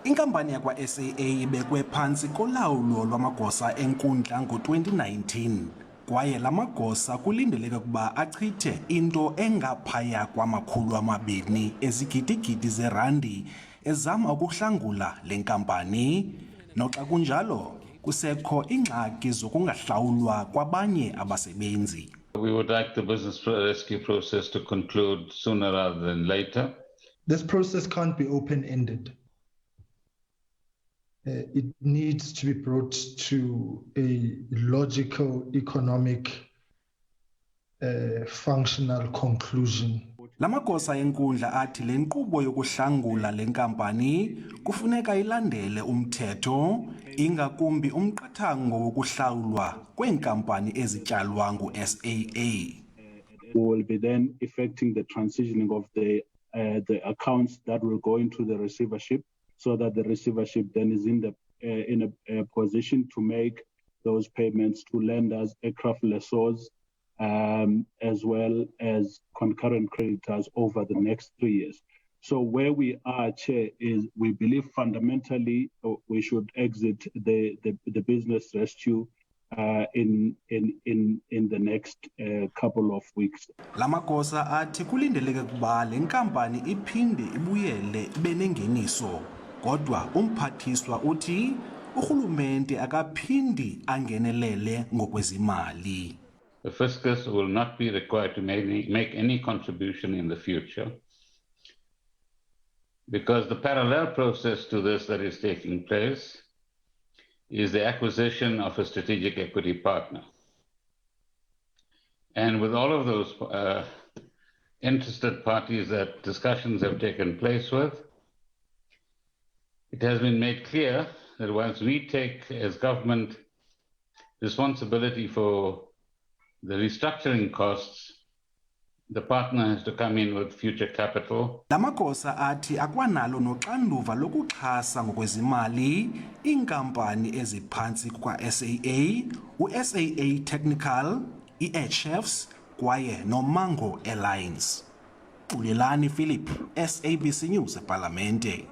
Inkampani yakwa-SAA ibekwe phantsi kolawulo lwamagosa enkundla ngo-2019 kwaye la magosa kulindeleke ukuba achithe into engaphaya kwama-200 ezigidigidi zeerandi ezama ukuhlangula le nkampani. Noxa kunjalo kusekho ingxaki zokungahlawulwa kwabanye abasebenzi. We would like the business rescue process to conclude sooner rather than later. This process can't be open-ended. It needs to be brought to a logical, economic, functional conclusion. La magosa enkundla athi le nkqubo yokuhlangula le nkampani kufuneka ilandele umthetho, ingakumbi umqathango wokuhlawulwa kweenkampani ezityalwa ngu-SAA. We will be then effecting the transitioning of the accounts that will go into the receivership, so that the receivership then is in a position to make those payments to lenders, aircraft lessors, as well as concurrent creditors over the next 3 years. So where we are, Chair, is we believe fundamentally we should exit the business rescue in the next couple of weeks. La magosa athi kulindeleke ukuba le nkampani iphinde ibuyele ibe nengeniso. Kodwa umphathiswa uthi urhulumente akaphindi angenelele ngokwezimali. The fiscus will not be required to make any contribution in the future, because the parallel process to this that is taking place is the acquisition of a strategic equity partner. And with all of those interested parties that discussions have taken place with, it has been made clear that once we take as government responsibility for the restructuring costs, the partner has to come in with future capital. La magosa athi akwanalo noxanduva lokuxhasa ngokwezimali iinkampani eziphantsi kwa-SAA, u-SAA Technical, i-Chefs kwaye noMango Airlines. Ulelani Philip, SABC News ePalamente.